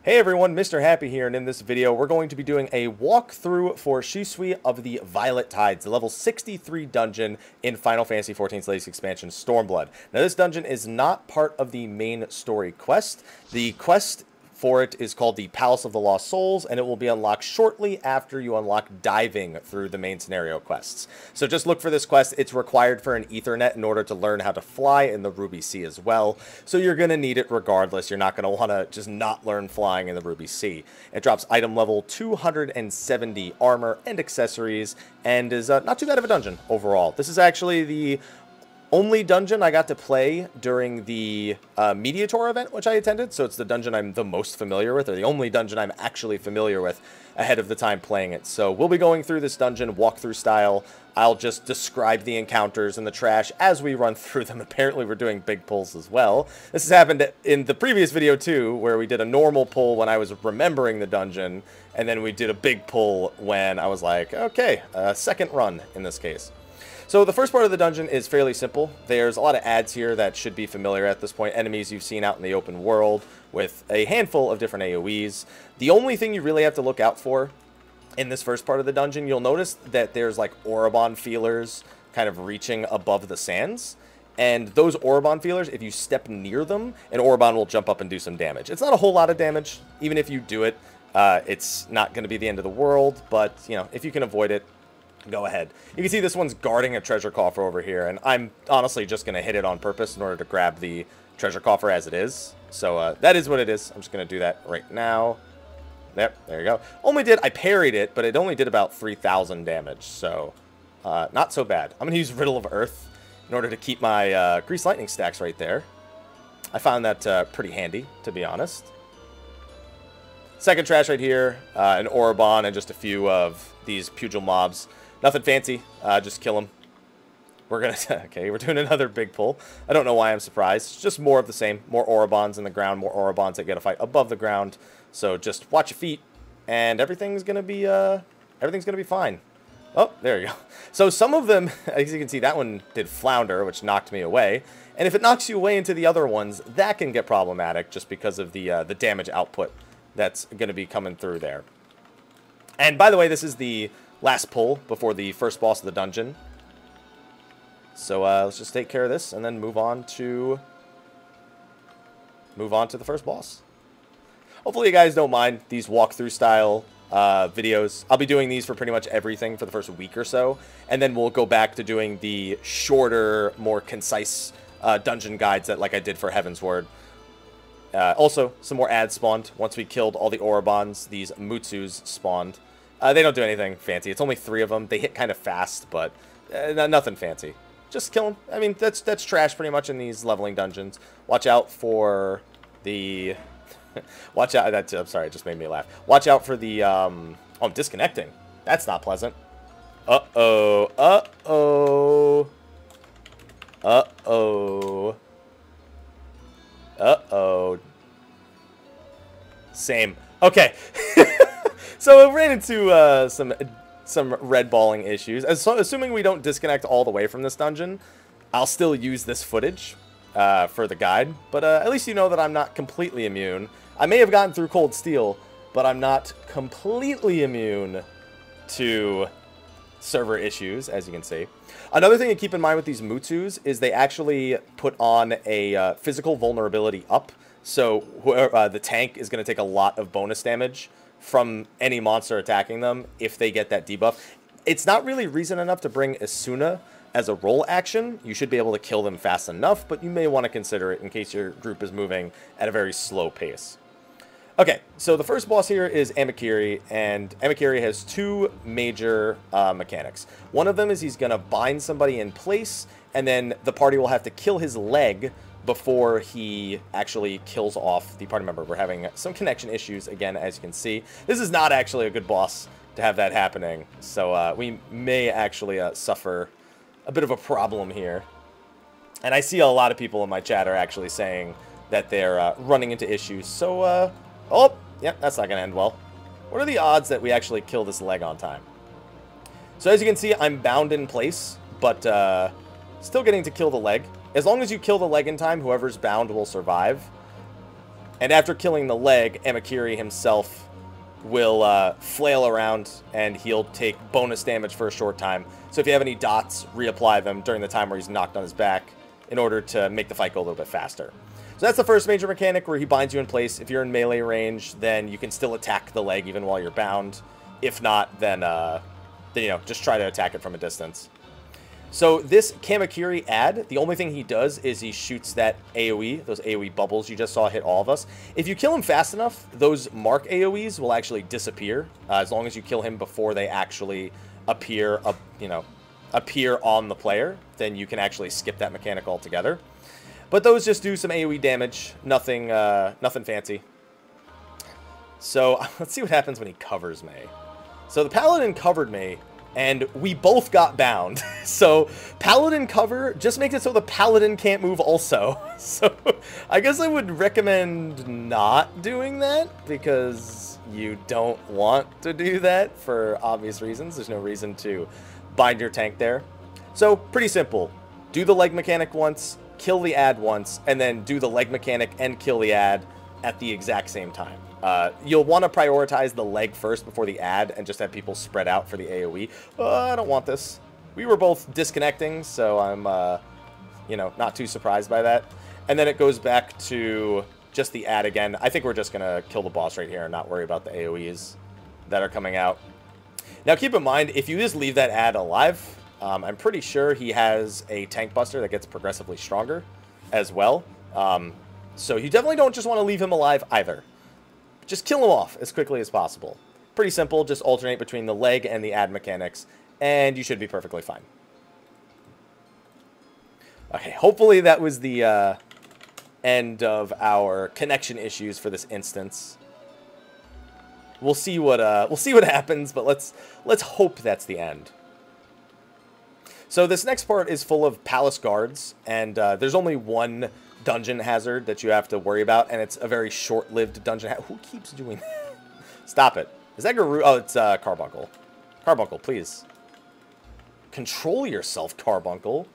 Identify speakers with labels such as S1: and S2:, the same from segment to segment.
S1: Hey everyone, Mr. Happy here, and in this video we're going to be doing a walkthrough for Shisui of the Violet Tides, the level 63 dungeon in Final Fantasy XIV's latest expansion, Stormblood. Now this dungeon is not part of the main story quest. The quest for it is called the Palace of the Lost Souls, and it will be unlocked shortly after you unlock diving through the main scenario quests. So just look for this quest. It's required for an Ethernet in order to learn how to fly in the Ruby Sea as well. So you're going to need it regardless. You're not going to want to just not learn flying in the Ruby Sea. It drops item level 270 armor and accessories, and is not too bad of a dungeon overall. This is actually the only dungeon I got to play during the Media Tour event, which I attended, so it's the dungeon I'm the most familiar with, or the only dungeon I'm actually familiar with ahead of the time playing it. So we'll be going through this dungeon walkthrough style. I'll just describe the encounters and the trash as we run through them. Apparently we're doing big pulls as well. This has happened in the previous video too, where we did a normal pull when I was remembering the dungeon, and then we did a big pull when I was like, okay, second run in this case. So the first part of the dungeon is fairly simple. There's a lot of ads here that should be familiar at this point. Enemies you've seen out in the open world with a handful of different AoEs. The only thing you really have to look out for in this first part of the dungeon, you'll notice that there's like Orobon feelers kind of reaching above the sands. And those Orobon feelers, if you step near them, an Orobon will jump up and do some damage. It's not a whole lot of damage. Even if you do it, it's not going to be the end of the world. But, you know, if you can avoid it, go ahead. You can see this one's guarding a treasure coffer over here, and I'm honestly just going to hit it on purpose in order to grab the treasure coffer as it is. So that is what it is. I'm just going to do that right now. There you go. I parried it, but it only did about 3,000 damage, so not so bad. I'm going to use Riddle of Earth in order to keep my Grease Lightning stacks right there. I found that pretty handy, to be honest. Second trash right here, an Orobon and just a few of these Pugil mobs. Nothing fancy, just kill them. We're gonna, okay, we're doing another big pull. I don't know why I'm surprised. It's just more of the same. More Orobons in the ground, more Orobons that get a fight above the ground. So just watch your feet, and everything's gonna be fine. Oh, there you go. So some of them, as you can see, that one did flounder, which knocked me away. And if it knocks you away into the other ones, that can get problematic just because of the damage output that's gonna be coming through there. And by the way, this is the last pull before the first boss of the dungeon. So let's just take care of this and then move on to the first boss. Hopefully you guys don't mind these walkthrough style videos. I'll be doing these for pretty much everything for the first week or so, and then we'll go back to doing the shorter, more concise dungeon guides that like I did for Heaven's Word. Also, some more ads spawned. Once we killed all the Orobons, these Mutsus spawned. They don't do anything fancy. It's only 3 of them. They hit kind of fast, but nothing fancy. Just kill them. I mean, that's trash pretty much in these leveling dungeons. Watch out for the... Watch out. I'm sorry, it just made me laugh. Watch out for the... Oh, I'm disconnecting. That's not pleasant. Uh-oh. Uh-oh. Uh-oh. Uh-oh. Same. Okay. So I ran into some red balling issues. Assuming we don't disconnect all the way from this dungeon, I'll still use this footage for the guide. But at least you know that I'm not completely immune. I may have gotten through Cold Steel, but I'm not completely immune to server issues, as you can see. Another thing to keep in mind with these Mutsus is they actually put on a physical vulnerability up. So the tank is going to take a lot of bonus damage from any monster attacking them if they get that debuff. It's not really reason enough to bring Asuna as a roll action. You should be able to kill them fast enough, but you may want to consider it in case your group is moving at a very slow pace. Okay, so the first boss here is Mercury, and Mercury has 2 major mechanics. One of them is he's going to bind somebody in place, and then the party will have to kill his leg before he actually kills off the party member. We're having some connection issues, again, as you can see. This is not actually a good boss to have that happening, so we may actually suffer a bit of a problem here. And I see a lot of people in my chat are actually saying that they're running into issues, so, oh, yeah, that's not going to end well. What are the odds that we actually kill this leg on time? So as you can see, I'm bound in place, but still getting to kill the leg. As long as you kill the leg in time, whoever's bound will survive. And after killing the leg, Mercury himself will flail around, and he'll take bonus damage for a short time. So if you have any dots, reapply them during the time where he's knocked on his back in order to make the fight go a little bit faster. So that's the first major mechanic, where he binds you in place. If you're in melee range, then you can still attack the leg even while you're bound. If not, then you know, just try to attack it from a distance. So this Kamakiri ad, the only thing he does is he shoots that AoE, those AoE bubbles you just saw hit all of us. If you kill him fast enough, those mark AoEs will actually disappear, as long as you kill him before they actually appear, appear on the player. Then you can actually skip that mechanic altogether. But those just do some AoE damage, nothing fancy. So let's see what happens when he covers me. So the Paladin covered me, and we both got bound. So Paladin cover just makes it so the Paladin can't move also. So I guess I would recommend not doing that, because you don't want to do that for obvious reasons. There's no reason to bind your tank there. So pretty simple. Do the leg mechanic once, kill the ad once, and then do the leg mechanic and kill the ad at the exact same time. You'll want to prioritize the leg first before the ad and just have people spread out for the AoE. I don't want this. We were both disconnecting, so I'm, you know, not too surprised by that. And then it goes back to just the ad again. I think we're just going to kill the boss right here and not worry about the AoEs that are coming out. Now, keep in mind, if you just leave that ad alive, I'm pretty sure he has a tank buster that gets progressively stronger as well. So you definitely don't just want to leave him alive either. Just kill him off as quickly as possible. Pretty simple, just alternate between the leg and the ad mechanics, and you should be perfectly fine. Okay, hopefully that was the end of our connection issues for this instance. We'll see what happens, but let's hope that's the end. So this next part is full of palace guards, and there's only one dungeon hazard that you have to worry about, and it's a very short-lived dungeon. Who keeps doing that? Stop it. Is that Guru? Oh, it's Carbuncle. Carbuncle, please. Control yourself, Carbuncle.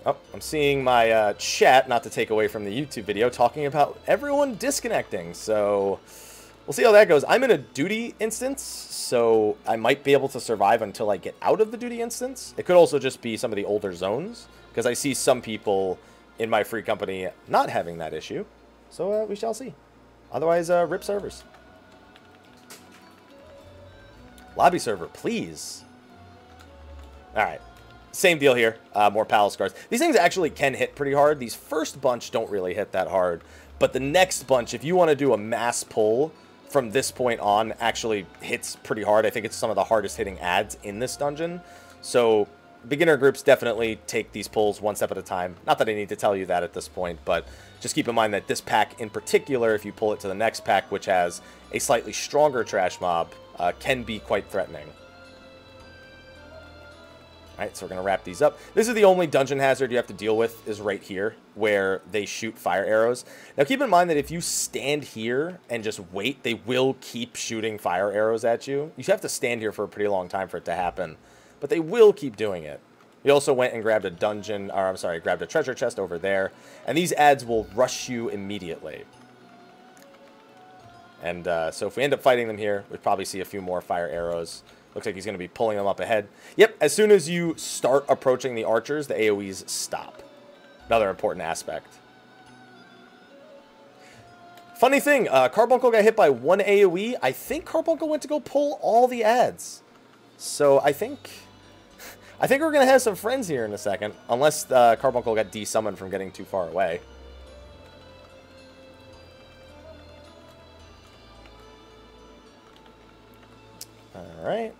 S1: Oh, I'm seeing my chat, not to take away from the YouTube video, talking about everyone disconnecting, so we'll see how that goes. I'm in a duty instance, so I might be able to survive until I get out of the duty instance. It could also just be some of the older zones, because I see some people in my free company not having that issue. So we shall see. Otherwise, rip servers. Lobby server, please. Alright. Same deal here. More palace guards. These things actually can hit pretty hard. These first bunch don't really hit that hard. But the next bunch, if you want to do a mass pull from this point on, actually hits pretty hard. I think it's some of the hardest hitting ads in this dungeon. So beginner groups definitely take these pulls one step at a time. Not that I need to tell you that at this point, but just keep in mind that this pack in particular, if you pull it to the next pack, which has a slightly stronger trash mob, can be quite threatening. Alright, so we're going to wrap these up. This is the only dungeon hazard you have to deal with, is right here, where they shoot fire arrows. Now keep in mind that if you stand here and just wait, they will keep shooting fire arrows at you. You have to stand here for a pretty long time for it to happen, but they will keep doing it. We also went and grabbed a dungeon, or I'm sorry, grabbed a treasure chest over there, and these ads will rush you immediately. And so if we end up fighting them here, we'd probably see a few more fire arrows. Looks like he's going to be pulling them up ahead. Yep, as soon as you start approaching the archers, the AoEs stop. Another important aspect. Funny thing, Carbuncle got hit by one AoE. I think Carbuncle went to go pull all the ads. So I think we're going to have some friends here in a second. Unless Carbuncle got desummoned from getting too far away. Alright.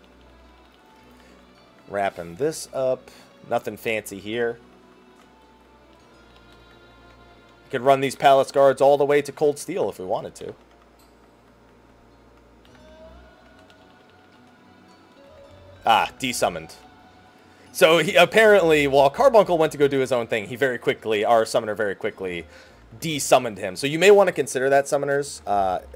S1: Wrapping this up. Nothing fancy here. We could run these palace guards all the way to Cold Steel if we wanted to. Ah, desummoned. So he apparently, while Carbuncle went to go do his own thing, he very quickly, our summoner very quickly, desummoned him. So you may want to consider that, summoners.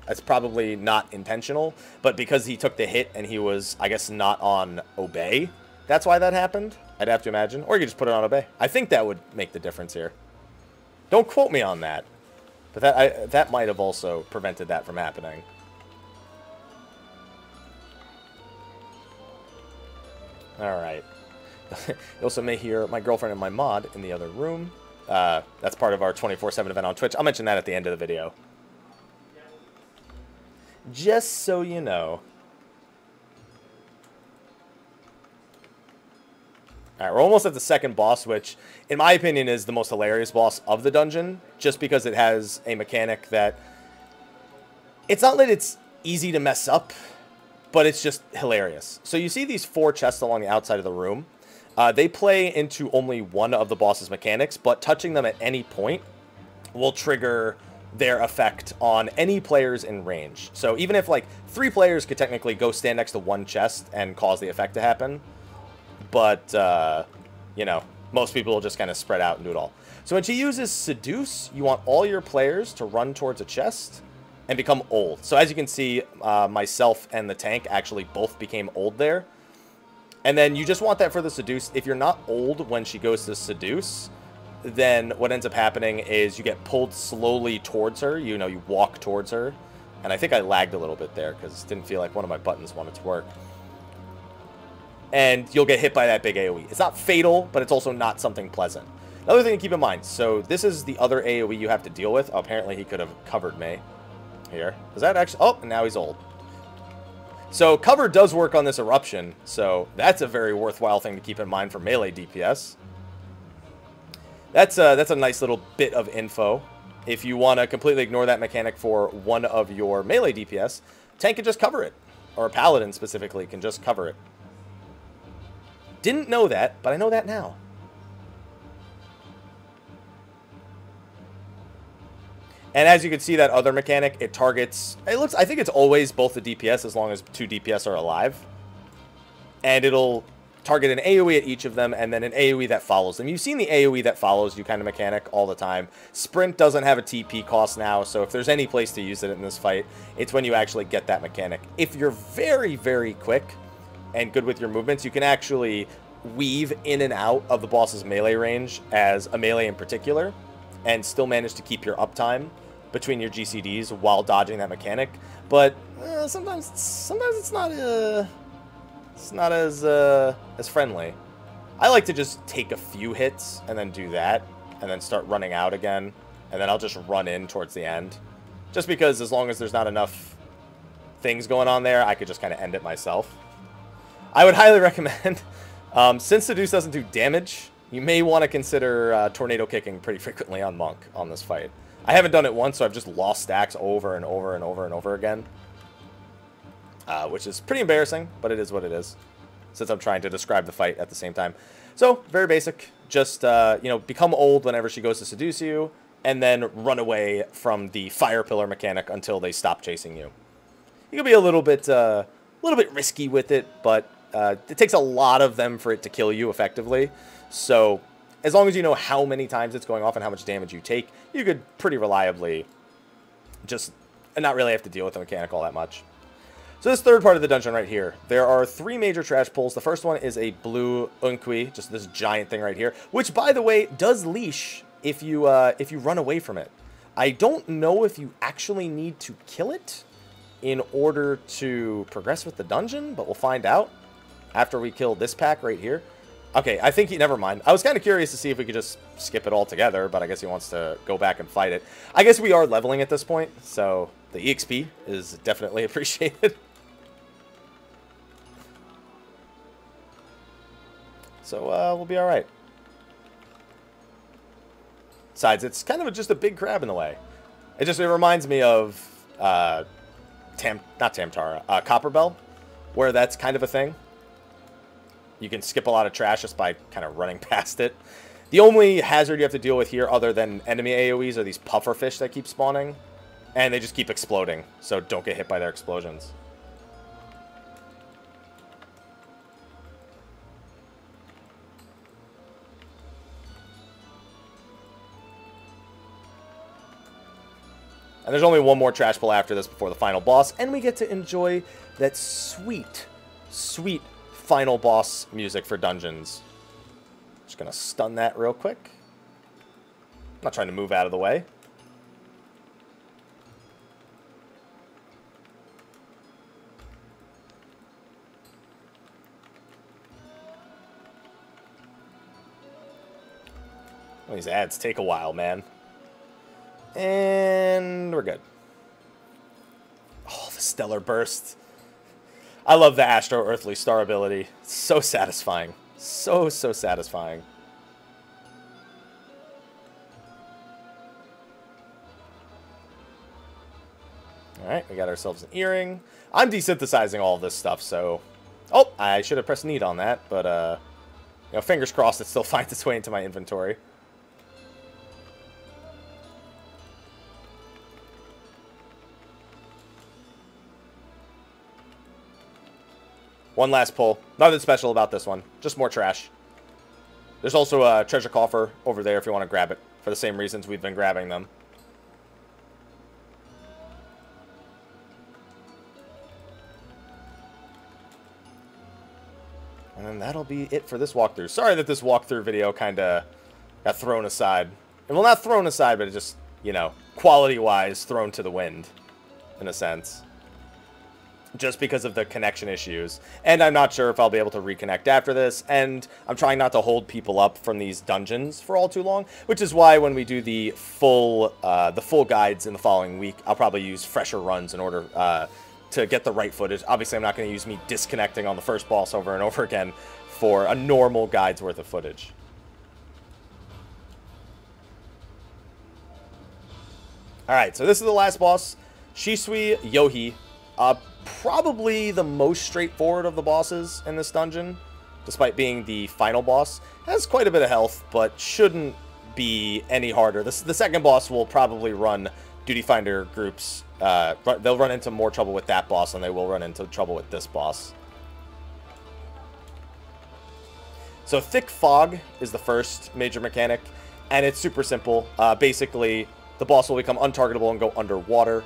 S1: It's probably not intentional, but because he took the hit and he was, I guess, not on obey, that's why that happened, I'd have to imagine. Or you could just put it on obey. I think that would make the difference here. Don't quote me on that. But that might have also prevented that from happening. Alright. You also may hear my girlfriend and my mod in the other room. That's part of our 24/7 event on Twitch. I'll mention that at the end of the video. Just so you know. Alright, we're almost at the second boss, which, in my opinion, is the most hilarious boss of the dungeon, just because it has a mechanic that... It's not that it's easy to mess up, but it's just hilarious. So you see these 4 chests along the outside of the room. They play into only one of the boss's mechanics, but touching them at any point will trigger their effect on any players in range. So even if, like, 3 players could technically go stand next to one chest and cause the effect to happen... But, you know, most people will just kind of spread out and do it all. So when she uses Seduce, you want all your players to run towards a chest and become old. So as you can see, myself and the tank actually both became old there. And then you just want that for the Seduce. If you're not old when she goes to Seduce, then what ends up happening is you get pulled slowly towards her. You know, you walk towards her. And I think I lagged a little bit there because it didn't feel like one of my buttons wanted to work. And you'll get hit by that big AoE. It's not fatal, but it's also not something pleasant. Another thing to keep in mind, so this is the other AoE you have to deal with. Oh, apparently he could have covered me. Here. Is that actually... Oh, and now he's old. So cover does work on this eruption, so that's a very worthwhile thing to keep in mind for melee DPS. That's a nice little bit of info. If you want to completely ignore that mechanic for one of your melee DPS, tank can just cover it. Or a paladin specifically can just cover it. Didn't know that, but I know that now. And as you can see, that other mechanic, it targets... I think it's always both the DPS as long as 2 DPS are alive. And it'll target an AoE at each of them, and then an AoE that follows them. You've seen the AoE that follows you kind of mechanic all the time. Sprint doesn't have a TP cost now, so if there's any place to use it in this fight, it's when you actually get that mechanic. If you're very, very quick... and good with your movements, you can actually weave in and out of the boss's melee range as a melee in particular, and still manage to keep your uptime between your GCDs while dodging that mechanic. But sometimes it's not as friendly. I like to just take a few hits and then do that, and then start running out again, and then I'll just run in towards the end. Just because as long as there's not enough things going on there, I could just kind of end it myself. I would highly recommend, since Seduce doesn't do damage, you may want to consider tornado kicking pretty frequently on Monk on this fight. I haven't done it once, so I've just lost stacks over and over and over and over again. Which is pretty embarrassing, but it is what it is, since I'm trying to describe the fight at the same time. So, very basic. Just, you know, become old whenever she goes to seduce you, and then run away from the fire pillar mechanic until they stop chasing you. You can be a little bit risky with it, but it takes a lot of them for it to kill you effectively. So as long as you know how many times it's going off and how much damage you take, you could pretty reliably just not really have to deal with the mechanic all that much. So this third part of the dungeon right here, there are 3 major trash pulls. The first one is a blue Unqui, just this giant thing right here, which, by the way, does leash if you run away from it. I don't know if you actually need to kill it in order to progress with the dungeon, but we'll find out after we kill this pack right here. Okay, I think never mind. I was kind of curious to see if we could just skip it all together, but I guess he wants to go back and fight it. I guess we are leveling at this point, so the EXP is definitely appreciated. So we'll be all right. Besides, it's kind of just a big crab in the way. It reminds me of not Tamtara, Copperbell, where that's kind of a thing. You can skip a lot of trash just by kind of running past it. The only hazard you have to deal with here, other than enemy AoEs, are these puffer fish that keep spawning, and they just keep exploding. So don't get hit by their explosions. And there's only one more trash pull after this before the final boss, and we get to enjoy that sweet, sweet final boss music for dungeons. Just gonna stun that real quick. I'm not trying to move out of the way. Well, these ads take a while, man. And we're good. Oh, the Stellar Burst. I love the Astro Earthly Star ability. It's so satisfying. So satisfying. Alright, we got ourselves an earring. I'm desynthesizing all of this stuff, so... Oh, I should have pressed need on that, but, you know, fingers crossed it still finds its way into my inventory. One last pull. Nothing special about this one. Just more trash. There's also a Treasure Coffer over there if you want to grab it. For the same reasons we've been grabbing them. And then that'll be it for this walkthrough. Sorry that this walkthrough video kind of got thrown aside. Well, not thrown aside, but it just, you know, quality-wise thrown to the wind. In a sense. Just because of the connection issues. And I'm not sure if I'll be able to reconnect after this. And I'm trying not to hold people up from these dungeons for all too long. Which is why when we do the full guides in the following week, I'll probably use fresher runs in order to get the right footage. Obviously, I'm not going to use me disconnecting on the first boss over and over again for a normal guide's worth of footage. Alright, so this is the last boss. Shisui Yohi. Probably the most straightforward of the bosses in this dungeon, despite being the final boss. Has quite a bit of health, but shouldn't be any harder. The second boss will probably run Duty Finder groups. They'll run into more trouble with that boss than they will run into trouble with this boss. So Thick Fog is the first major mechanic, and it's super simple. Basically, the boss will become untargetable and go underwater.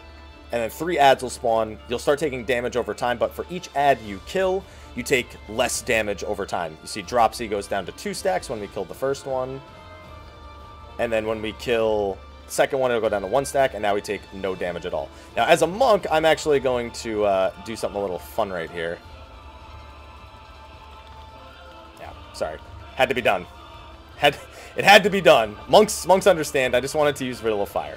S1: And then 3 ads will spawn. You'll start taking damage over time, but for each ad you kill, you take less damage over time. You see Dropsy goes down to 2 stacks when we kill the first one. And then when we kill the second one, it'll go down to 1 stack, and now we take no damage at all. Now, as a monk, I'm actually going to do something a little fun right here. Yeah, sorry. Had to be done. It had to be done. Monks understand. I just wanted to use Riddle of Fire.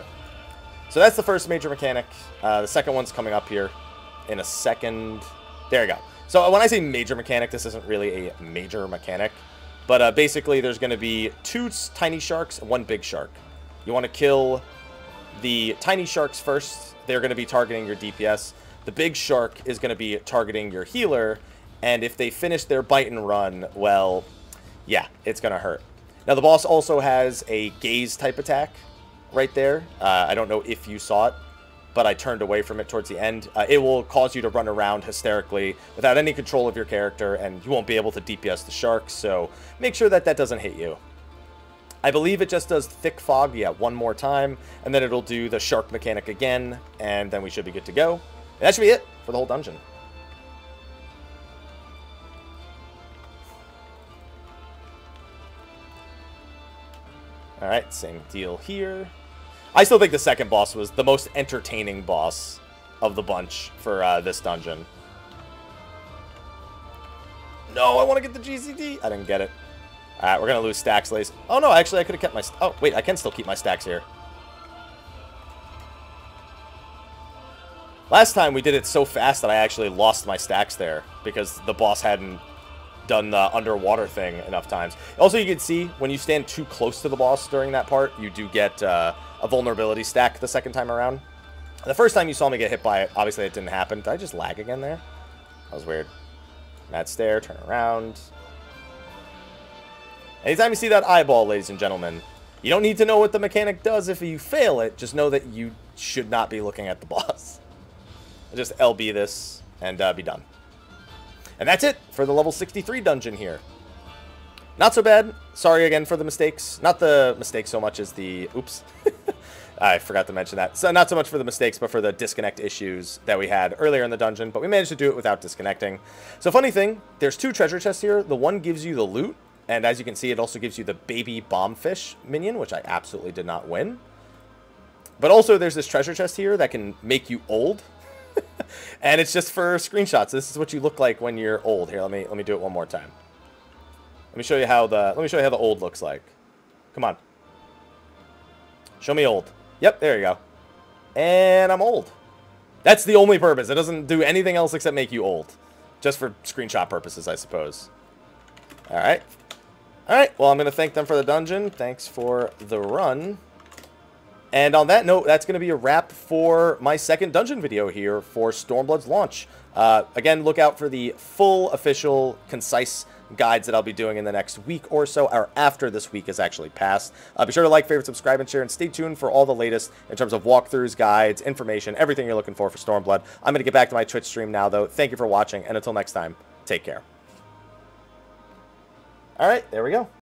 S1: So that's the first major mechanic. The second one's coming up here in a second. There you go. So when I say major mechanic, this isn't really a major mechanic. But basically, there's going to be 2 tiny sharks and 1 big shark. You want to kill the tiny sharks first. They're going to be targeting your DPS. The big shark is going to be targeting your healer. And if they finish their bite and run, well, yeah, it's going to hurt. Now, the boss also has a gaze type attack. Right there. I don't know if you saw it, but I turned away from it towards the end. It will cause you to run around hysterically without any control of your character, and you won't be able to DPS the shark, so make sure that that doesn't hit you. I believe it just does Thick Fog, yeah, 1 more time, and then it'll do the shark mechanic again, and then we should be good to go. And that should be it for the whole dungeon. Alright, same deal here. I still think the second boss was the most entertaining boss of the bunch for this dungeon. No, I want to get the GCD. I didn't get it. Alright, we're going to lose stacks, Lace. Oh, no, actually, I could have kept my... Oh, wait, I can still keep my stacks here. Last time we did it so fast that I actually lost my stacks there because the boss hadn't done the underwater thing enough times. Also, you can see when you stand too close to the boss during that part, you do get a vulnerability stack the second time around. The first time you saw me get hit by it, obviously it didn't happen. Did I just lag again there? That was weird. Mad stare, turn around. Anytime you see that eyeball, ladies and gentlemen, you don't need to know what the mechanic does if you fail it. Just know that you should not be looking at the boss. I'll just LB this and be done. And that's it for the level 63 dungeon here. Not so bad. Sorry again for the mistakes. Not the mistakes so much as the... Oops. I forgot to mention that. So not so much for the mistakes, but for the disconnect issues that we had earlier in the dungeon, but we managed to do it without disconnecting. So funny thing, there's 2 treasure chests here. The one gives you the loot, and as you can see, it also gives you the baby bombfish minion, which I absolutely did not win. But also there's this treasure chest here that can make you old. And it's just for screenshots. This is what you look like when you're old. Here, let me do it one more time. Let me show you how the old looks like. Come on. Show me old. Yep, there you go. And I'm old. That's the only purpose. It doesn't do anything else except make you old. Just for screenshot purposes, I suppose. Alright. Alright, well, I'm going to thank them for the dungeon. Thanks for the run. And on that note, that's going to be a wrap for my second dungeon video here for Stormblood's launch. Again, look out for the full, official, concise guides that I'll be doing in the next week or so, or after this week is actually passed. Be sure to like, favorite, subscribe, and share, and stay tuned for all the latest in terms of walkthroughs, guides, information, everything you're looking for Stormblood. I'm going to get back to my Twitch stream now, though. Thank you for watching, and until next time, take care. All right, there we go.